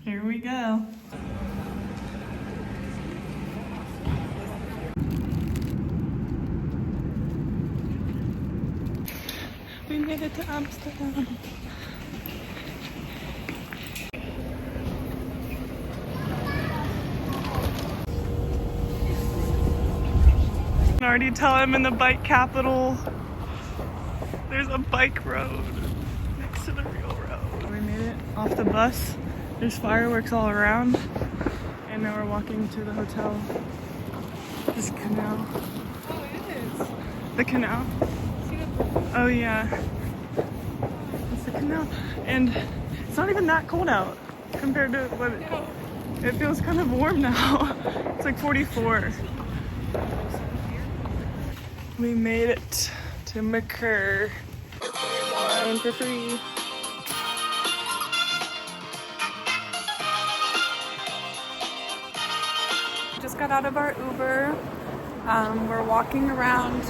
Here we go. We made it to Amsterdam. I can already tell I'm in the bike capital. There's a bike road next to the real road. We made it off the bus. There's fireworks all around. And now we're walking to the hotel. This canal. Oh, it is. The canal. Oh yeah. It's the canal. And it's not even that cold out compared to what it feels kind of warm now. It's like 44. We made it to McCurr. Wine for free. Just got out of our Uber. We're walking around.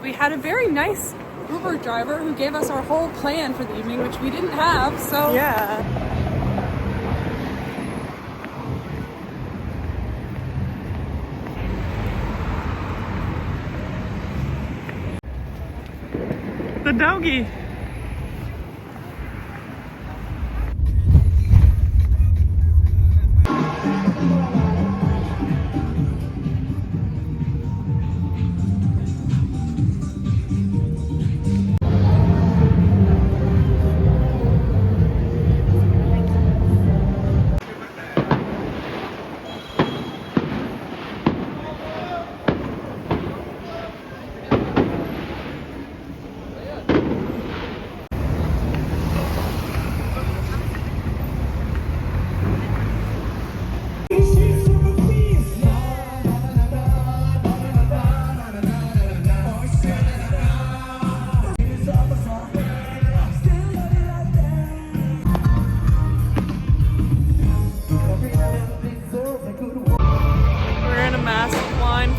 We had a very nice Uber driver who gave us our whole plan for the evening, which we didn't have, so. Yeah. The doggy.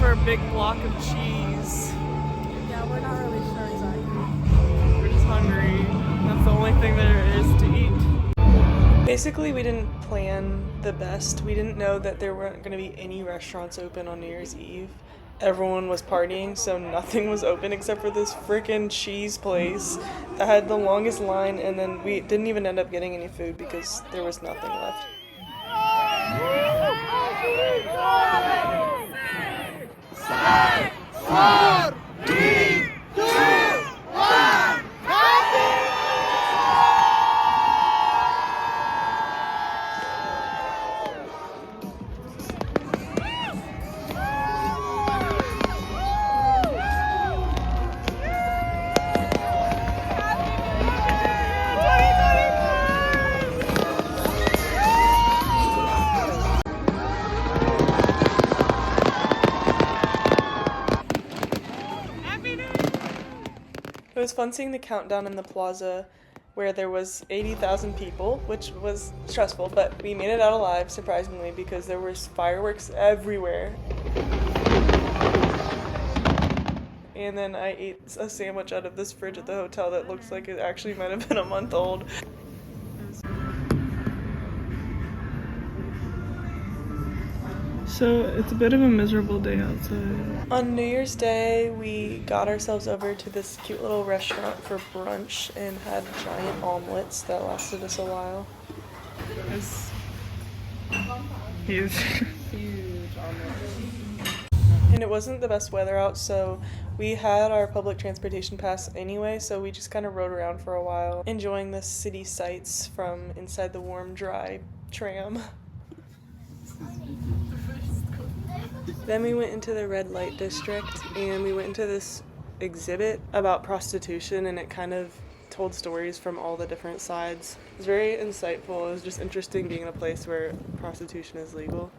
For a big block of cheese. Yeah, we're not really sure exactly. We're just hungry. That's the only thing there is to eat. Basically, we didn't plan the best. We didn't know that there weren't going to be any restaurants open on New Year's Eve. Everyone was partying, so nothing was open except for this frickin' cheese place that had the longest line, and then we didn't even end up getting any food because there was nothing left. It was fun seeing the countdown in the plaza where there was 80,000 people, which was stressful, but we made it out alive, surprisingly, because there was fireworks everywhere. And then I ate a sandwich out of this fridge at the hotel that looks like it actually might have been a month old. So it's a bit of a miserable day outside. On New Year's Day, we got ourselves over to this cute little restaurant for brunch and had giant omelets that lasted us a while. It's huge. Huge omelets. And it wasn't the best weather out, so we had our public transportation pass anyway, so we just kind of rode around for a while, enjoying the city sights from inside the warm, dry tram. Then we went into the red light district and we went into this exhibit about prostitution, and it kind of told stories from all the different sides. It was very insightful. It was just interesting being in a place where prostitution is legal.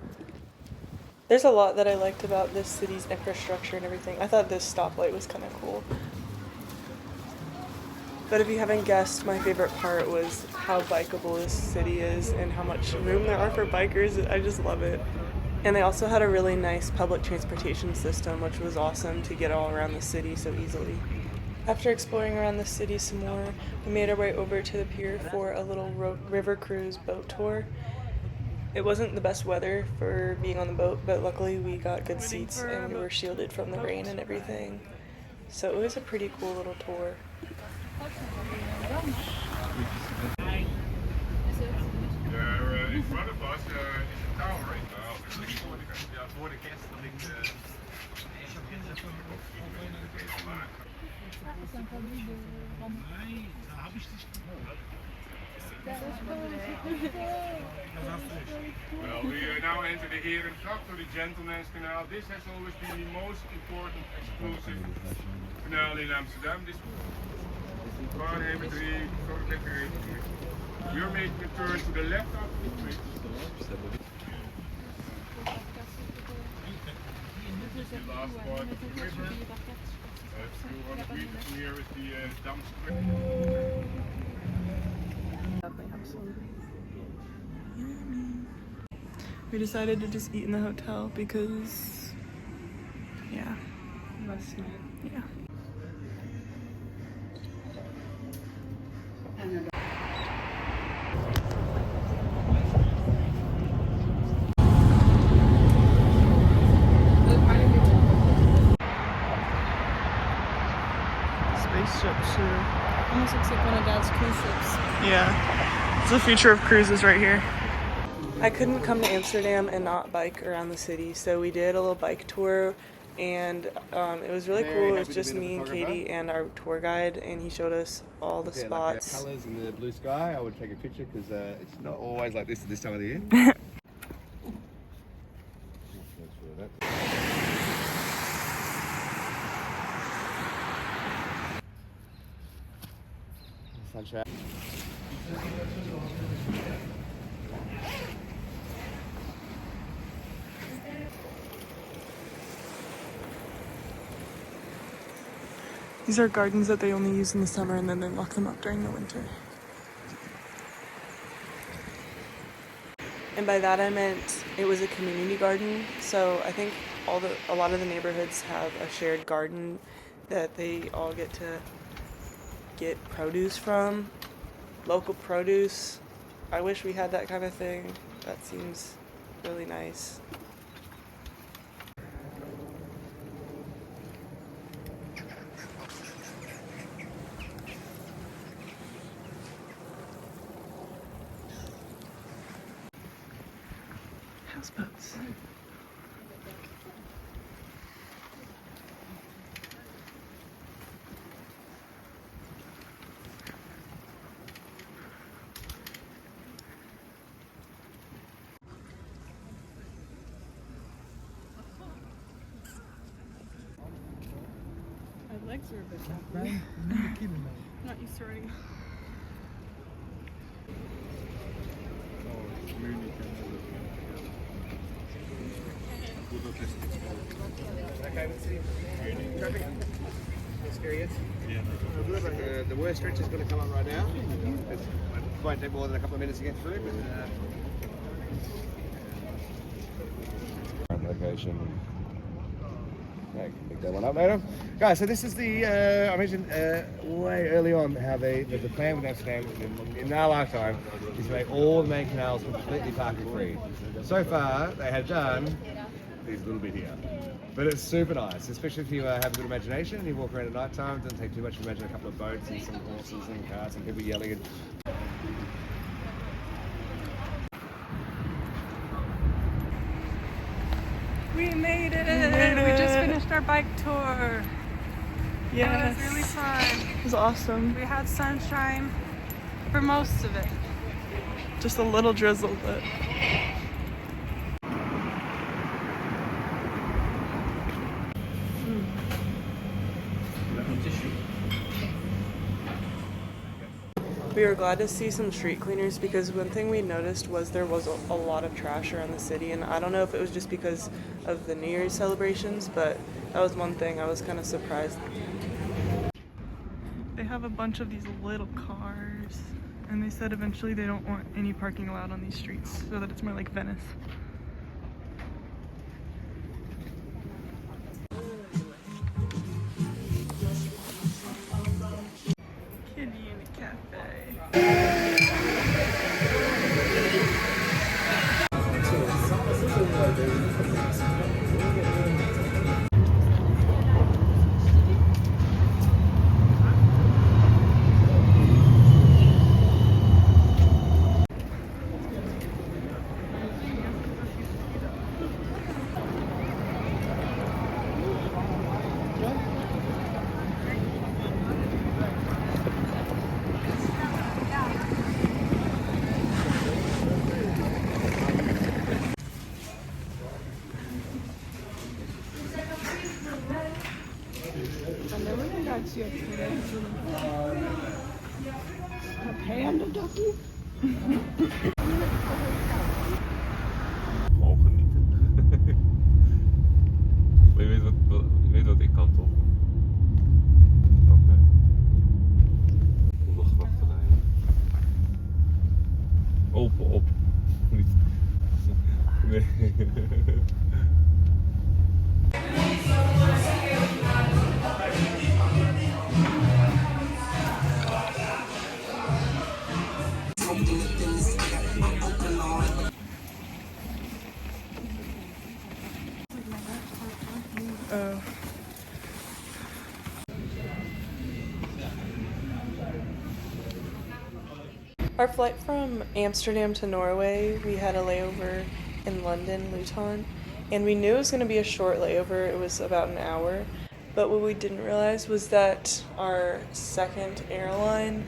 There's a lot that I liked about this city's infrastructure and everything. I thought this stoplight was kind of cool. But if you haven't guessed, my favorite part was how bikeable this city is and how much room there are for bikers. I just love it. And they also had a really nice public transportation system, which was awesome to get all around the city so easily. After exploring around the city some more, we made our way over to the pier for a little river cruise boat tour. It wasn't the best weather for being on the boat, but luckily we got good Waiting seats for our and we were boat. shielded from the rain and everything. So it was a pretty cool little tour. In front of us is a tower right now. Voor de kerst ligt Well, we now enter the Herengracht or the Gentleman's Canal. This has always been the most important exclusive canal in Amsterdam. This We're making a turn to the left of the bridge. The last part of the river. 200 meters from here is the Dam Square. We decided to just eat in the hotel because, yeah. Yeah. Spaceship too. Almost looks like one of Dad's cruise ships. Yeah. It's the future of cruises right here. I couldn't come to Amsterdam and not bike around the city, so we did a little bike tour, and it was really cool. It was just me and Katie and our tour guide, and he showed us all the spots. Like colours in the blue sky. I would take a picture because it's not always like this at this time of the year. Sunshine. These are gardens that they only use in the summer, and then they lock them up during the winter. And by that I meant it was a community garden, so I think a lot of the neighborhoods have a shared garden that they all get to get produce from, local produce. I wish we had that kind of thing. That seems really nice. Houseboats. My legs are a bit heavy. Not used to riding. Okay, with the traffic experience. Yeah. The worst stretch is going to come up right now. It won't take more than a couple of minutes to get through, but location. Okay, pick that one up later. Guys, so this is the, I mentioned way early on how the plan with Amsterdam in our lifetime is to make all the main canals completely parking free. So far, they have done these little bit here. But it's super nice, especially if you have a good imagination and you walk around at night time. It doesn't take too much to imagine a couple of boats and some horses and cars and people yelling. And We made it! We just finished our bike tour. Yes. It was really fun. It was awesome. We had sunshine for most of it. Just a little drizzle, but we were glad to see some street cleaners because one thing we noticed was there was a lot of trash around the city, and I don't know if it was just because of the New Year's celebrations, but that was one thing I was kind of surprised. They have a bunch of these little cars, and they said eventually they don't want any parking allowed on these streets so that it's more like Venice. Gewoon genieten. Maar je weet wat ik kan toch? Oké. Om de gracht te rijden. Open op. Niet. Nee. Oh. Our flight from Amsterdam to Norway, we had a layover in London, Luton, and we knew it was going to be a short layover. It was about an hour, but what we didn't realize was that our second airline,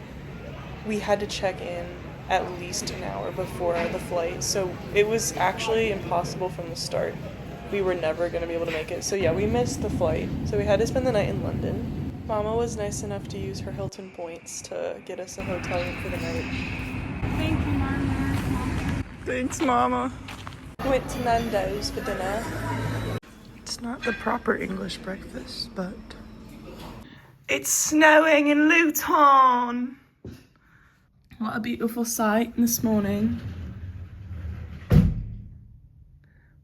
we had to check in at least an hour before the flight, so it was actually impossible from the start. We were never going to be able to make it. So yeah, we missed the flight. So we had to spend the night in London. Mama was nice enough to use her Hilton points to get us a hotel room for the night. Thank you, Mama. Thanks, Mama. We went to Nando's for dinner. It's not the proper English breakfast, but... It's snowing in Luton! What a beautiful sight this morning.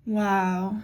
Wow.